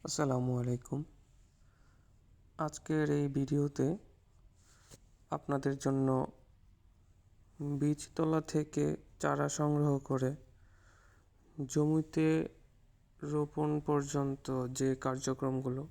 আসসালামু আলাইকুম। আজকের এই ভিডিওতে আপনাদের জন্য বীজতলা থেকে চারা সংগ্রহ করে জমিতে রোপণ পর্যন্ত যে কার্যক্রমগুলো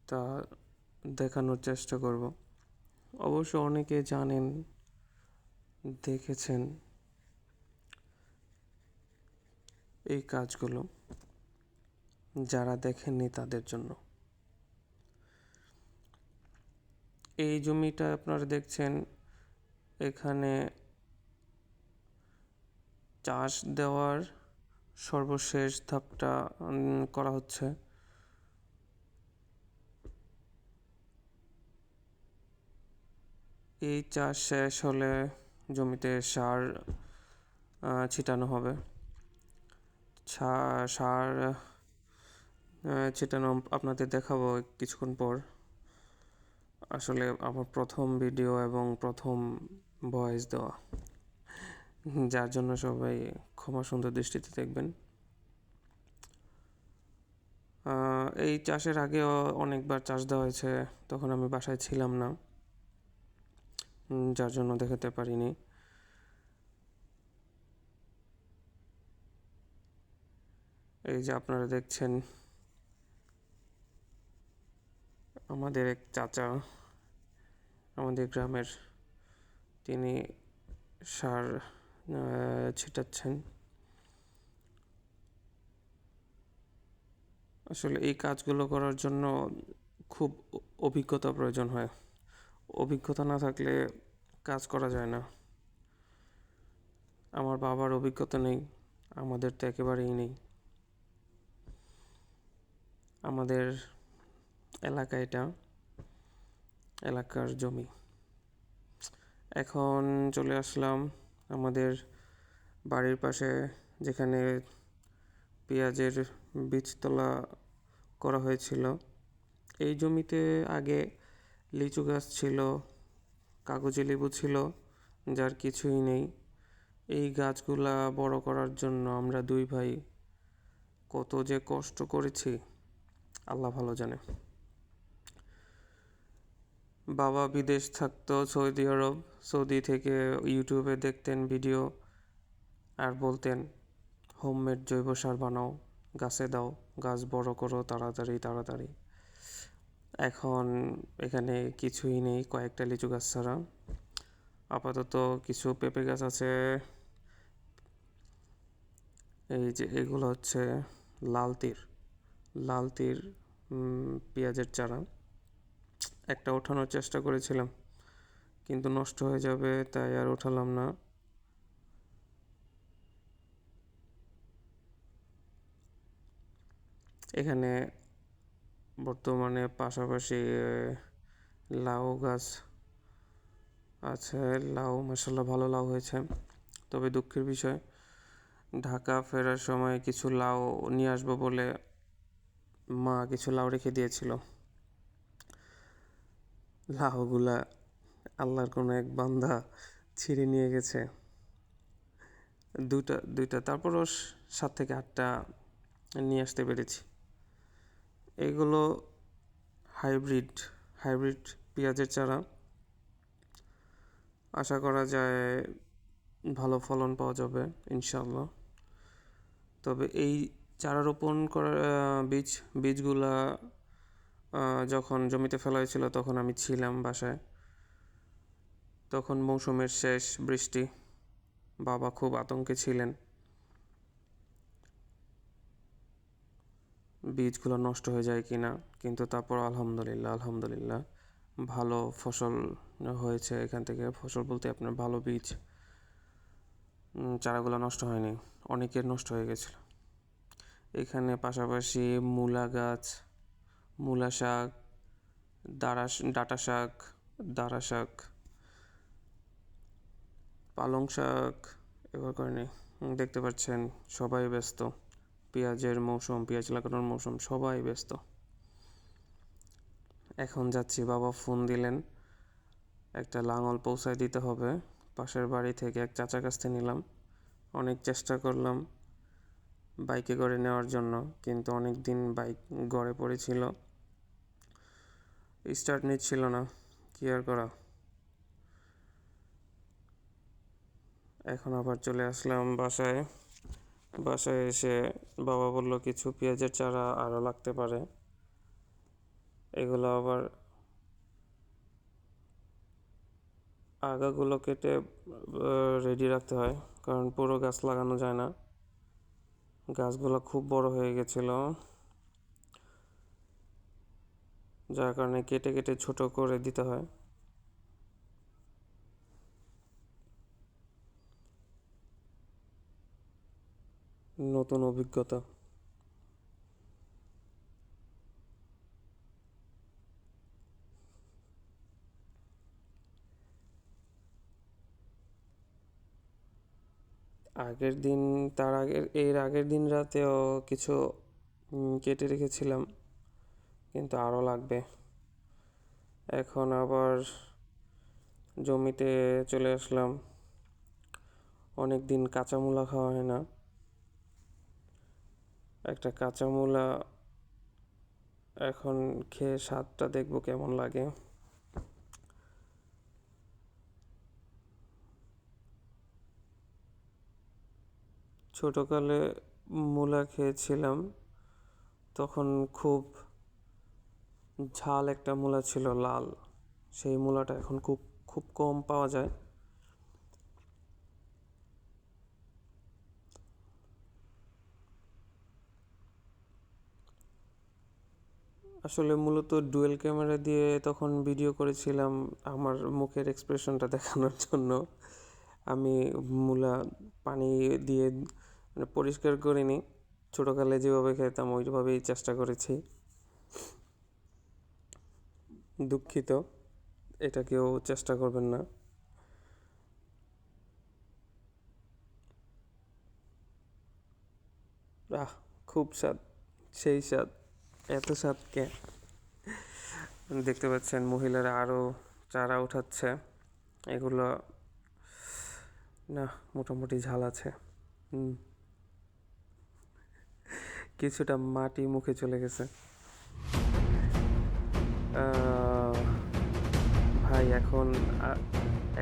তা দেখানোর চেষ্টা করব। অবশ্য অনেকে জানেন, দেখেছেন এই কাজগুলো, যারা দেখেননি তাদের জন্য। এই জমিটা আপনারা দেখছেন, এখানে চাষ দেওয়ার সর্বশেষ ধাপটা করা হচ্ছে। এই চাষ শেষ হলে জমিতে সার ছিটানো হবে। সার ছিটানো আপনাদের দেখাবো কিছুক্ষণ পর। আসলে আমার প্রথম ভিডিও এবং প্রথম ভয়েস দেওয়া, যার জন্য সবাই ক্ষমা সুন্দর দৃষ্টিতে দেখবেন। এই চাষের আগেও অনেকবার চাষ দেওয়া হয়েছে, তখন আমি বাসায় ছিলাম না, যার জন্য দেখাতে পারিনি। এই যে আপনারা দেখছেন, আমাদের এক চাচা, আমাদের গ্রামের, তিনি সার ছিটাচ্ছেন। আসলে এই কাজগুলো করার জন্য খুব অভিজ্ঞতা প্রয়োজন হয়। অভিজ্ঞতা না থাকলে কাজ করা যায় না। আমার বাবার অভিজ্ঞতা নেই, আমাদের তো একেবারেই নেই। আমাদের এলাকা, এটা এলাকার জমি। এখন চলে আসলাম আমাদের বাড়ির পাশে, যেখানে পেঁয়াজের বীজতলা করা হয়েছিল। এই জমিতে আগে লিচু গাছ ছিল, কাগজি লেবু ছিল, যার কিছুই নেই। এই গাছগুলা বড় করার জন্য আমরা দুই ভাই কত যে কষ্ট করেছি আল্লাহ ভালো জানে। বাবা বিদেশ থাকতো, সৌদি আরব। সৌদি থেকে ইউটিউবে দেখতেন ভিডিও আর বলতেন, হোমমেড জৈব সার বানাও, গাছে দাও, গাছ বড় করো তাড়াতাড়ি তাড়াতাড়ি। এখন এখানে কিছুই নেই, কয়েকটা লিচু গাছ ছাড়া। আপাতত কিছু পেঁপে গাছ আছে। এই যে এগুলো হচ্ছে লাল তীর পেঁয়াজের চারা। একটা ওঠানোর চেষ্টা করেছিলাম, কিন্তু নষ্ট হয়ে যাবে তাই আর ওঠালাম না। এখানে বর্তমানে পাশাপাশি লাউ গাছ আছে। লাউ মাশাআল্লাহ ভালো লাউ হয়েছে। তবে দুঃখের বিষয়, ঢাকা ফেরার সময় কিছু লাউ নিয়ে আসবো বলে মা কিছু লাউ রেখে দিয়েছিল। লাউগুলা আল্লাহর কোনো এক বান্দা ছিঁড়ে নিয়ে গেছে, দুইটা তারপরও 7 থেকে 8টা নিয়ে আসতে পেরেছি। এগুলো হাইব্রিড পেঁয়াজের চারা। আশা করা যায় ভালো ফলন পাওয়া যাবে ইনশাআল্লাহ। তবে এই চারা রোপণ করার বীজগুলা যখন জমিতে ফেলা হয়েছিল তখন আমি ছিলাম বাসায়। তখন মৌসুমের শেষ বৃষ্টি, বাবা খুব আতঙ্কে ছিলেন বীজগুলো নষ্ট হয়ে যায় কিনা, কিন্তু তারপর আলহামদুলিল্লাহ ভালো ফসল হয়েছে। এখান থেকে ফসল বলতে আপনার ভালো বীজ, চারাগুলো নষ্ট হয়নি, অনেকের নষ্ট হয়ে গেছিল। এখানে পাশাপাশি মূলা গাছ, মূলা শাক, ডাঁটা শাক, দাঁড়া শাক, পালং শাক এবার করেনি। দেখতে পাচ্ছেন সবাই ব্যস্ত, পেঁয়াজের মৌসুম, পেঁয়াজ লাগানোর মৌসুম, সবাই ব্যস্ত। এখন যাচ্ছি, বাবা ফোন দিলেন, একটা লাঙল পৌঁছায় দিতে হবে। পাশের বাড়ি থেকে এক চাচার কাছ থেকে নিলাম। অনেক চেষ্টা করলাম, বাইকে করে নেওয়ার জন্য, কিন্তু অনেক দিন বাইক গড়ে পড়েছিল, স্টার্ট নিচ্ছিল না, কি আর করা। এখন আবার চলে আসলাম বাসায়। বাসায় এসে বাবা বলল কিছু পেঁয়াজের চারা আরও লাগতে পারে, এগুলো আবার আগাগুলো কেটে রেডি রাখতে হয়, কারণ পুরো গাছ লাগানো যায় না। গাছগুলো খুব বড় হয়ে গেছিল, যার কারণে কেটে কেটে ছোট করে দিতে হয়। নতুন অভিজ্ঞতা। এর আগের দিন রাতেও কিছু কেটে রেখেছিলাম, কিন্তু আরও লাগবে। এখন আবার জমিতে চলে আসলাম। অনেক দিন কাঁচা মূলা খাওয়া হয় না, একটা কাঁচা মূলা এখন খেয়ে স্বাদটা দেখবো কেমন লাগে। ছোটকালে মূলা খেয়েছিলাম, তখন খুব ঝাল একটা মূলা ছিল, লাল। সেই মূলাটা এখন খুব খুব কম পাওয়া যায়। আসলে মূলত ডুয়েল ক্যামেরা দিয়ে তখন ভিডিও করেছিলাম আমার মুখের এক্সপ্রেশনটা দেখানোর জন্য। আমি মূলা পানি দিয়ে পরিষ্কার করিনি, ছোটোকালে যেভাবে খেতাম ওইভাবেই চেষ্টা করেছি। দুঃখিত, এটা কেউ চেষ্টা করবেন না। খুব স্বাদ, সেই স্বাদ, এত স্বাদ কে। দেখতে পাচ্ছেন মহিলারা আরও চারা উঠাচ্ছে, এগুলো না মোটামুটি ঝাল আছে। কিছুটা মাটি মুখে চলে গেছে। ভাই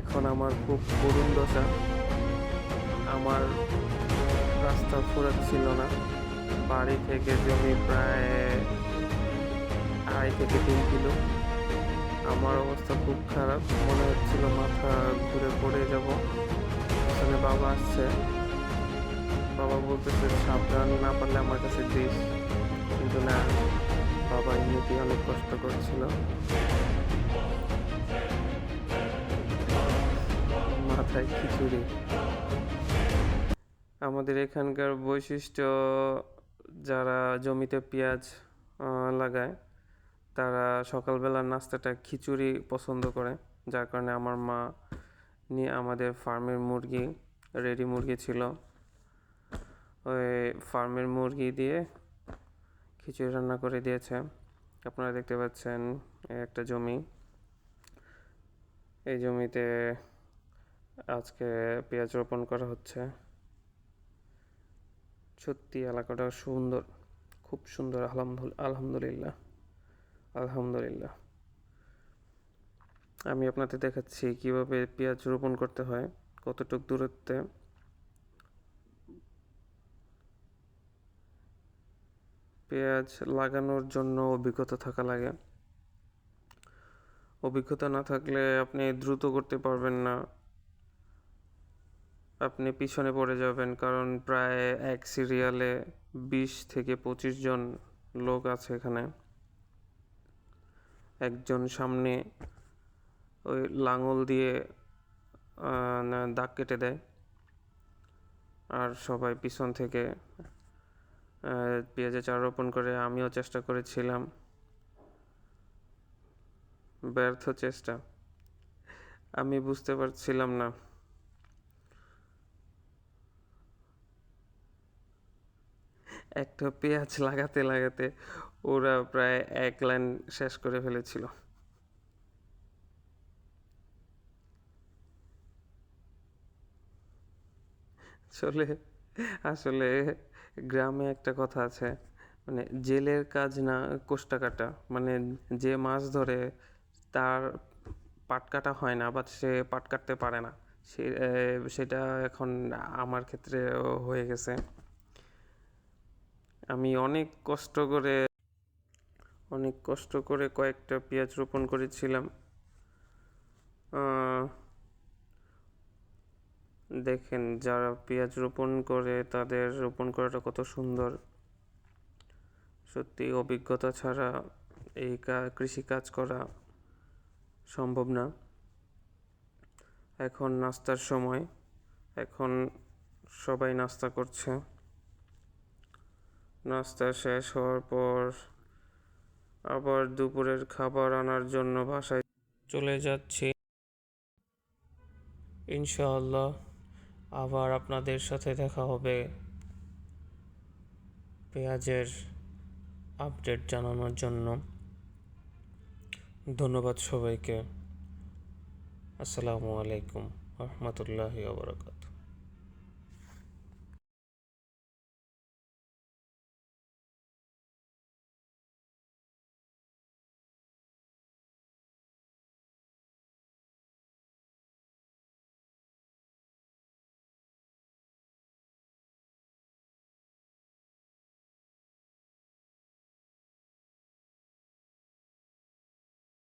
এখন আমার খুব করুণ দশা। আমার রাস্তা ফুরাচ্ছিল না, বাড়ি থেকে জমি প্রায় 2.5 থেকে 3 কিলো। আমার অবস্থা খুব খারাপ, মনে হচ্ছিল মাথা ঘুরে পড়ে যাব। এখানে বাবা আসছে, বাবা বলতেছে সাবধান, না পারলে আমার কাছে দিস, কিন্তু না, বাবা এমনিতেই অনেক কষ্ট করছিল। মাথায় খিচুড়ি। আমাদের এখানকার বৈশিষ্ট্য, যারা জমিতে পেঁয়াজ লাগায় তারা সকালবেলার নাস্তাটা খিচুড়ি পছন্দ করে, যার কারণে আমার মা নিয়ে আমাদের ফার্মের মুরগি, রেডি মুরগি ছিল, ওই ফার্মের মুরগি দিয়ে খিচুড়ি রান্না করে দিয়েছে। আপনারা দেখতে পাচ্ছেন একটা জমি, এই জমিতে আজকে পেঁয়াজ রোপণ করা হচ্ছে। সত্যি এলাকাটা সুন্দর, খুব সুন্দর। আলহামদুলিল্লাহ, আলহামদুলিল্লাহ। আমি আপনাদের দেখাচ্ছি কিভাবে পেঁয়াজ রোপণ করতে হয়, কতটুক দূরত্বে। পেঁয়াজ লাগানোর জন্য অভিজ্ঞতা থাকা লাগে, অভিজ্ঞতা না থাকলে আপনি দ্রুত করতে পারবেন না, আপনি পিছনে পড়ে যাবেন। কারণ প্রায় এক সিরিয়ালে 20 থেকে 25 জন লোক আছে এখানে। একজন সামনে ওই লাঙল দিয়ে দাগ কেটে দেয়, আর সবাই পিছন থেকে পেঁয়াজের চারা রোপণ করে। আমিও চেষ্টা করেছিলাম, ব্যর্থ চেষ্টা। আমি বুঝতে পারছিলাম না, একটা পেঁয়াজ লাগাতে লাগাতে ওরা প্রায় 1 লাইন শেষ করে ফেলেছিল। আসলে আসলে গ্রামে একটা কথা আছে, মানে জেলের কাজ না কোষ্টা কাটা, মানে যে মাছ ধরে তার পাট কাটা হয় না, বা সে পাট কাটতে পারে না, সেটা এখন আমার ক্ষেত্রে হয়ে গেছে। আমি অনেক কষ্ট করে কয়েকটা পেঁয়াজ রোপণ করেছিলাম। দেখেন, যারা পেঁয়াজ রোপণ করে তাদের রোপণ করাটা কত সুন্দর। সত্যি অভিজ্ঞতা ছাড়া এই কৃষি কাজ করা সম্ভব না। এখন নাস্তার সময়, এখন সবাই নাস্তা করছে। নাস্তা শেষ হওয়ার পর আবার দুপুরের খাবার আনার জন্য বাসায় চলে যাচ্ছি। ইনশাআল্লাহ আবার আপনাদের সাথে দেখা হবে পেঁয়াজের আপডেট জানানোর জন্য। ধন্যবাদ সবাইকে। আসসালামু আলাইকুম রহমতুল্লাহি ওয়া বারাকাতুহু।